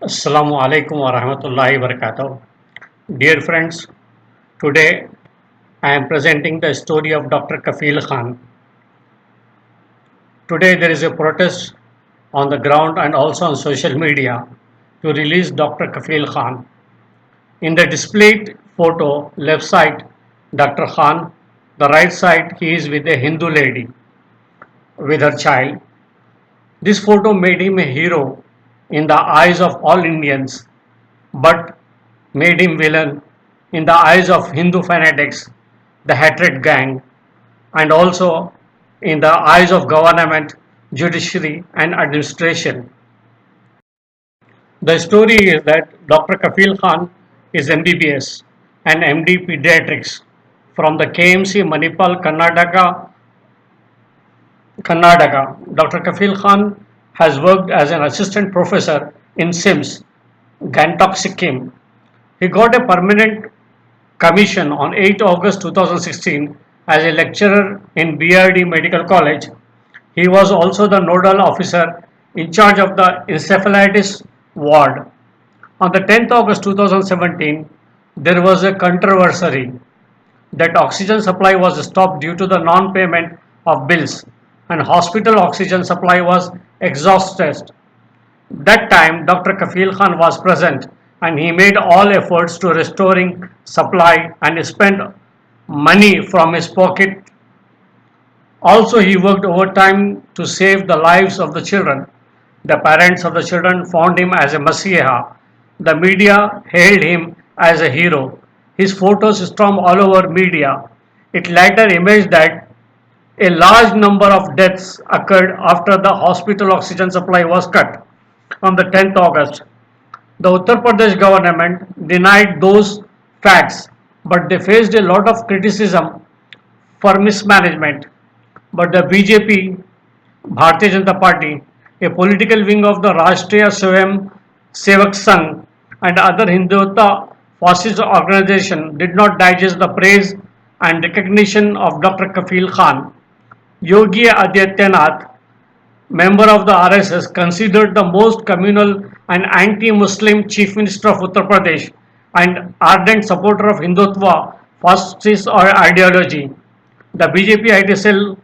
Assalamu alaikum wa rahmatullahi wa barakatuh. Dear friends, today I am presenting the story of Dr. Kafil Khan. Today there is a protest on the ground and also on social media to release Dr. Kafil Khan. In the displayed photo, left side Dr. Khan, the right side he is with a Hindu lady with her child. This photo made him a hero in the eyes of all Indians, but made him villain in the eyes of Hindu fanatics, the hatred gang, and also in the eyes of government, judiciary, and administration. The story is that Dr. Kafil Khan is MBBS and MD Pediatrics from the KMC Manipal, Karnataka. Dr. Kafil Khan has worked as an assistant professor in SIMS, Gantok, Sikkim. He got a permanent commission on 8 August 2016 as a lecturer in BRD Medical College. He was also the nodal officer in charge of the encephalitis ward. On the 10th August 2017, there was a controversy that oxygen supply was stopped due to the non-payment of bills and hospital oxygen supply was exhausted. That time Dr. Kafil Khan was present and he made all efforts to restoring supply and spent money from his pocket. Also he worked overtime to save the lives of the children. The parents of the children found him as a messiah. The media hailed him as a hero. His photos stormed all over media. It later emerged that a large number of deaths occurred after the hospital oxygen supply was cut on the 10th August. The Uttar Pradesh government denied those facts, but they faced a lot of criticism for mismanagement. But the BJP, Bharatiya Janata Party, a political wing of the Rashtriya Swayam Sevak Sangh and other Hindutva fascist organizations did not digest the praise and recognition of Dr. Kafil Khan. Yogi Adityanath, member of the RSS, considered the most communal and anti-Muslim Chief Minister of Uttar Pradesh and ardent supporter of Hindutva fascist ideology. The BJP IT cell,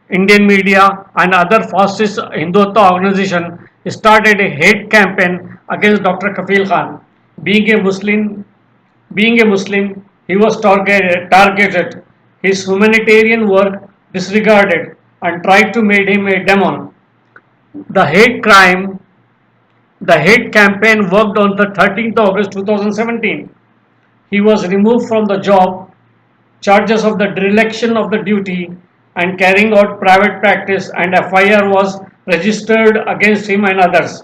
Indian media and other fascist Hindutva organizations started a hate campaign against Dr. Kafil Khan. Being a Muslim, being a Muslim, he was targeted, his humanitarian work disregarded, and tried to make him a demon. The hate crime, the hate campaign worked on the 13th August 2017. He was removed from the job, charges of the dereliction of the duty and carrying out private practice and FIR was registered against him and others.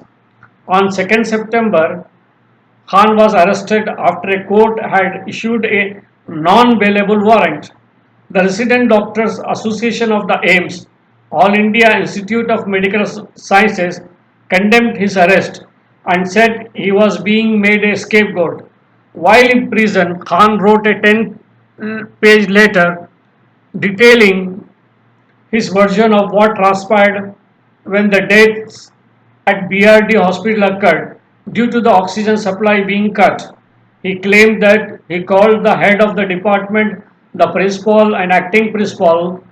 On 2nd September, Khan was arrested after a court had issued a non-bailable warrant. The Resident Doctors Association of the AIMS, All India Institute of Medical Sciences, condemned his arrest and said he was being made a scapegoat. While in prison, Khan wrote a 10-page letter detailing his version of what transpired when the deaths at BRD hospital occurred due to the oxygen supply being cut. He claimed that he called the head of the department, the principal and acting principal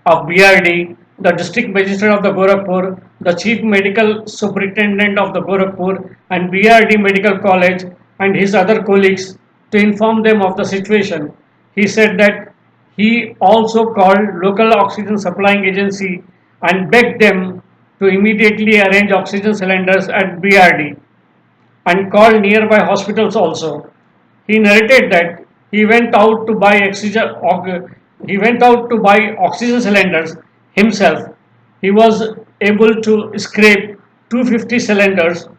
of BRD, the district magistrate of the Gorakhpur, the chief medical superintendent of the Gorakhpur and BRD Medical College and his other colleagues to inform them of the situation. He said that he also called local oxygen supplying agency and begged them to immediately arrange oxygen cylinders at BRD and called nearby hospitals also. He narrated that he went out to buy oxygen cylinders himself. He was able to scrape 250 cylinders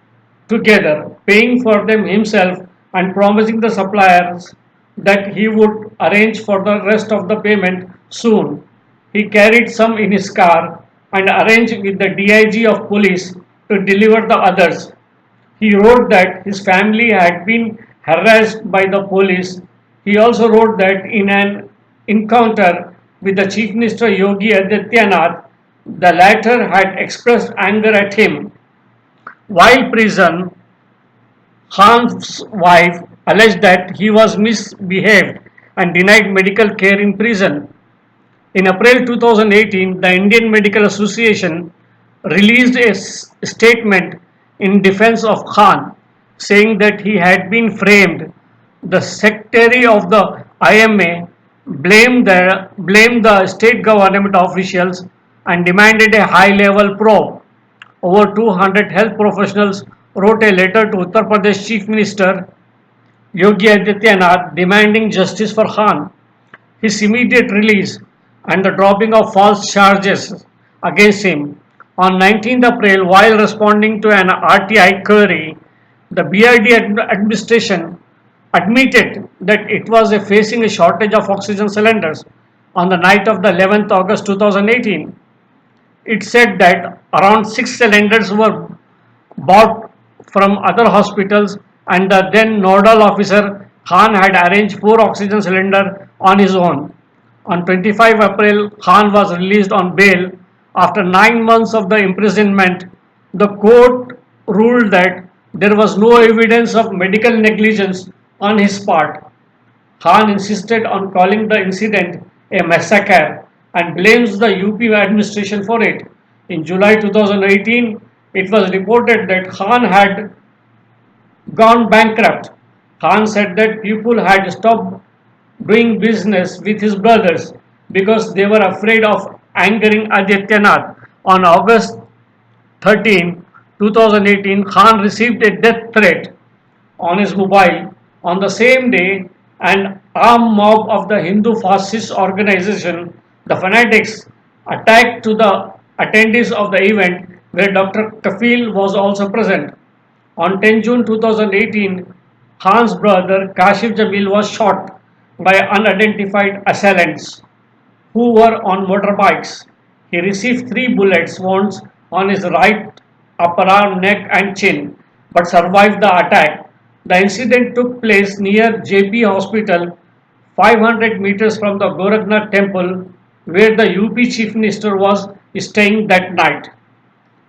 together, paying for them himself and promising the suppliers that he would arrange for the rest of the payment soon. He carried some in his car and arranged with the DIG of police to deliver the others. He wrote that his family had been harassed by the police. He also wrote that in an encounter with the Chief Minister Yogi Adityanath, the latter had expressed anger at him While prison, Khan's wife alleged that he was misbehaved and denied medical care in prison. In April 2018, the Indian Medical Association released a statement in defense of Khan, saying that he had been framed. The secretary of the IMA blamed the state government officials and demanded a high-level probe. Over 200 health professionals wrote a letter to Uttar Pradesh Chief Minister Yogi Adityanath demanding justice for Khan. His immediate release and the dropping of false charges against him. On 19th April, while responding to an RTI query, the BID administration admitted that it was facing a shortage of oxygen cylinders on the night of the 11th August 2018. It said that around 6 cylinders were bought from other hospitals and the then nodal officer Khan had arranged 4 oxygen cylinders on his own. On 25 April, Khan was released on bail. After 9 months of the imprisonment, the court ruled that there was no evidence of medical negligence on his part. Khan insisted on calling the incident a massacre and blames the UP administration for it. In July 2018, it was reported that Khan had gone bankrupt. Khan said that people had stopped doing business with his brothers because they were afraid of angering Adityanath. On August 13, 2018, Khan received a death threat on his mobile. On the same day, an armed mob of the Hindu fascist organization, the Fanatics, attacked to the attendees of the event where Dr. Kafil was also present. On 10 June 2018, Khan's brother Kashif Jamil was shot by unidentified assailants who were on motorbikes. He received 3 bullet wounds on his right upper arm, neck, and chin, but survived the attack. The incident took place near JP Hospital, 500 meters from the Gorakhnath temple, where the UP Chief Minister was staying that night.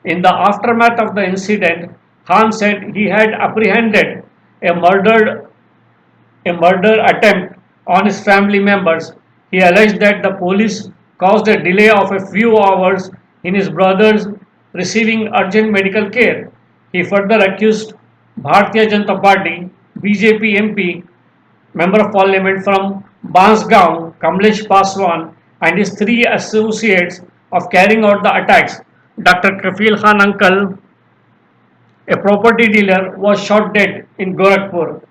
In the aftermath of the incident, Khan said he had apprehended a murder a murder attempt on his family members. He alleged that the police caused a delay of a few hours in his brother's receiving urgent medical care. He further accused Bharatiya Janata Party BJP MP member of parliament from Bansgaon, Kamlesh Paswan, and his 3 associates of carrying out the attacks. Dr. Kafil Khan uncle, a property dealer, was shot dead in Gorakhpur.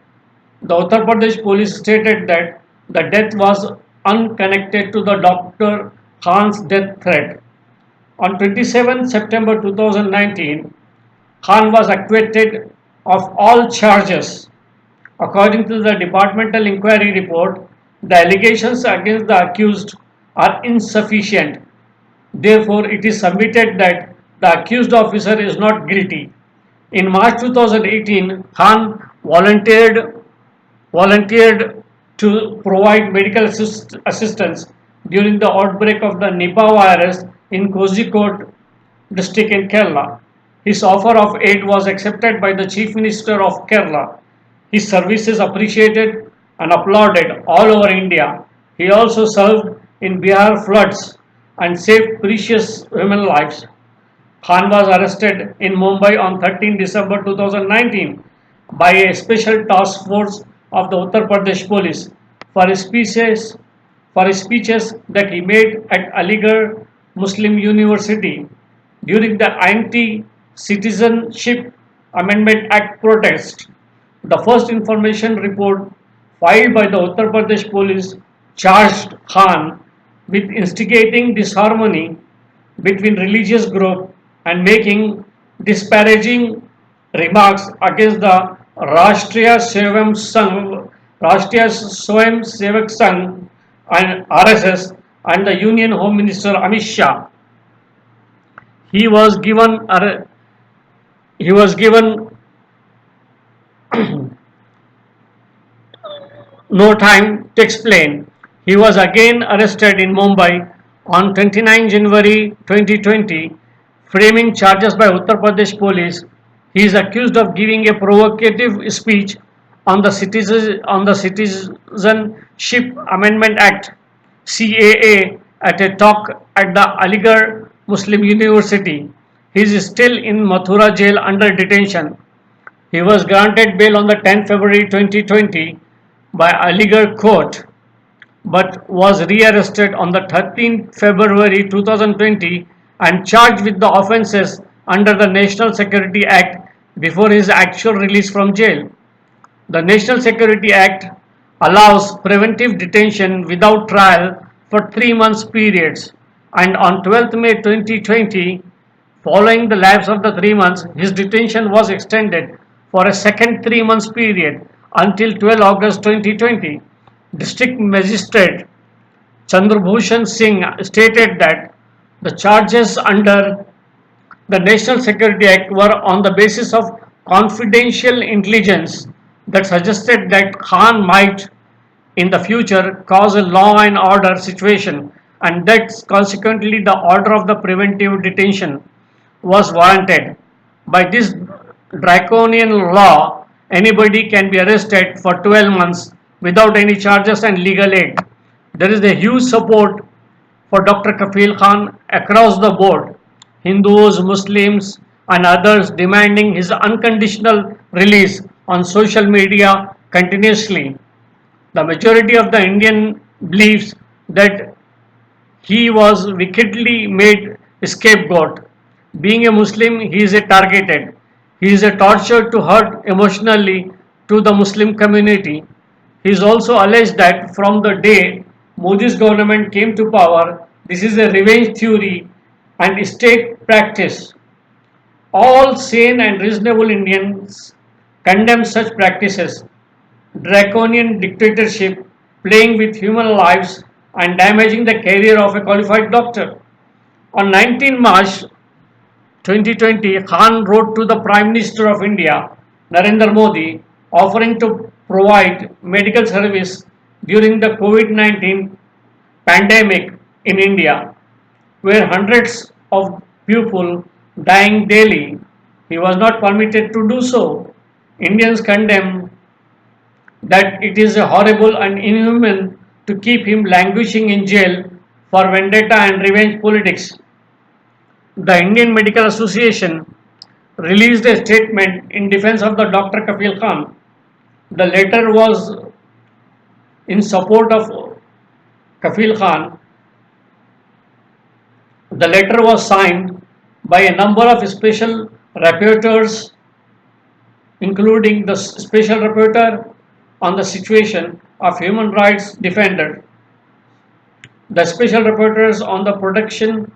The Uttar Pradesh police stated that the death was unconnected to the Dr. Khan's death threat. On 27 September 2019, Khan was acquitted of all charges. According to the departmental inquiry report, the allegations against the accused are insufficient. Therefore, it is submitted that the accused officer is not guilty. In March 2018, Khan volunteered to provide medical assistance during the outbreak of the Nipah virus in Kozhikode district in Kerala. His offer of aid was accepted by the Chief Minister of Kerala. His services appreciated and applauded all over India. He also served in Bihar floods and saved precious human lives. Khan was arrested in Mumbai on 13 December 2019 by a special task force of the Uttar Pradesh police for his speeches that he made at Aligarh Muslim University during the Anti-Citizenship Amendment Act protest. The first information report filed by the Uttar Pradesh police charged Khan with instigating disharmony between religious groups and making disparaging remarks against the Rashtriya Swayam Sevak Sangh and RSS and the Union Home Minister Amit Shah. He was given he was given no time to explain. He was again arrested in Mumbai on 29 January 2020, framing charges by Uttar Pradesh police He is accused of giving a provocative speech on the Citizenship Amendment Act (CAA) at a talk at the Aligarh Muslim University. He is still in Mathura jail under detention. He was granted bail on the 10th February 2020 by Aligarh court, but was rearrested on the 13th February 2020 and charged with the offences under the National Security Act before his actual release from jail. The National Security Act allows preventive detention without trial for 3 months periods, and on 12th May 2020, following the lapse of the 3 months, his detention was extended for a second 3 months period until 12 August 2020. District Magistrate Chandrabhushan Singh stated that the charges under the National Security Act were on the basis of confidential intelligence that suggested that Khan might in the future cause a law and order situation, and that consequently the order of the preventive detention was warranted. By this draconian law, anybody can be arrested for 12 months without any charges and legal aid. There is a huge support for Dr. Kafil Khan across the board, Hindus, Muslims, and others demanding his unconditional release on social media continuously. The majority of the Indian believes that he was wickedly made a scapegoat. Being a Muslim, he is a targeted. He is a tortured to hurt emotionally to the Muslim community. He is also alleged that from the day Modi's government came to power, this is a revenge theory and state practice. All sane and reasonable Indians condemn such practices. Draconian dictatorship, playing with human lives and damaging the career of a qualified doctor. On 19 March 2020, Khan wrote to the Prime Minister of India, Narendra Modi, offering to provide medical service during the COVID-19 pandemic in India, where hundreds of people dying daily. He was not permitted to do so. Indians condemn that it is horrible and inhuman to keep him languishing in jail for vendetta and revenge politics. The Indian Medical Association released a statement in defense of the Dr. Kafil Khan. The letter was in support of Kafil Khan. The letter was signed by a number of special rapporteurs, including the special rapporteur on the situation of human rights defender, the special rapporteurs on the protection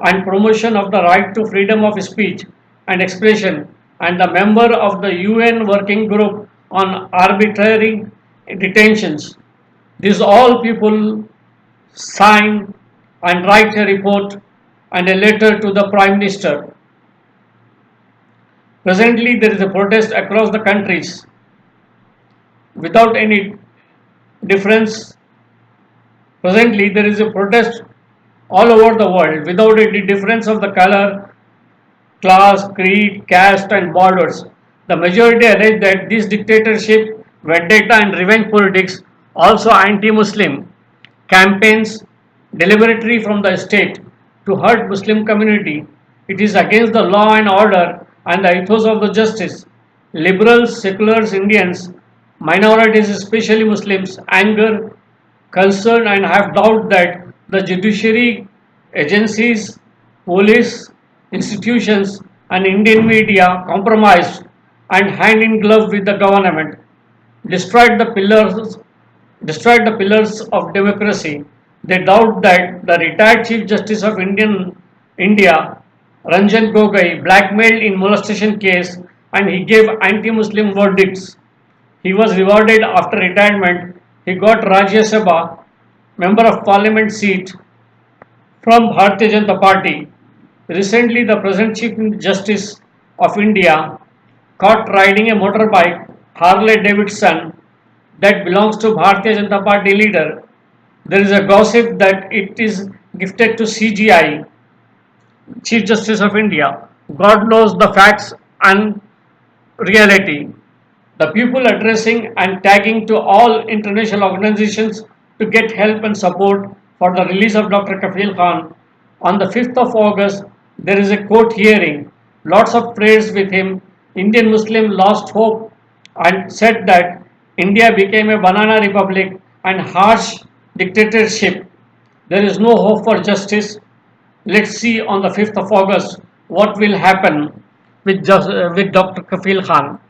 and promotion of the right to freedom of speech and expression, and the member of the UN Working Group on Arbitrary Detentions. These all people sign and write a report and a letter to the Prime Minister. Presently, there is a protest across the countries without any difference. Presently, there is a protest all over the world without any difference of the color, class, creed, caste, and borders. The majority allege that this dictatorship, vendetta, and revenge politics, also anti-Muslim campaigns deliberately from the state to hurt Muslim community. It is against the law and order and the ethos of the justice. Liberals, seculars, Indians, minorities, especially Muslims, anger, concern, and have doubt that the judiciary, agencies, police, institutions, and Indian media compromised and hand in glove with the government, destroyed the pillars, destroyed the pillars of democracy. They doubt that the retired Chief Justice of India, Ranjan Gogoi, blackmailed in molestation case and he gave anti-Muslim verdicts. He was rewarded after retirement. He got Rajya Sabha, Member of Parliament seat from Bharatiya Janata Party. Recently, the present Chief Justice of India caught riding a motorbike Harley Davidson that belongs to Bharatiya Janata Party leader. There is a gossip that it is gifted to CGI, Chief Justice of India. God knows the facts and reality. The people addressing and tagging to all international organizations to get help and support for the release of Dr. Kafil Khan. On the 5th of August, there is a court hearing. Lots of prayers with him. Indian Muslim lost hope and said that India became a banana republic and harsh dictatorship. There is no hope for justice. Let's see on the 5th of August what will happen with Dr. Kafil Khan.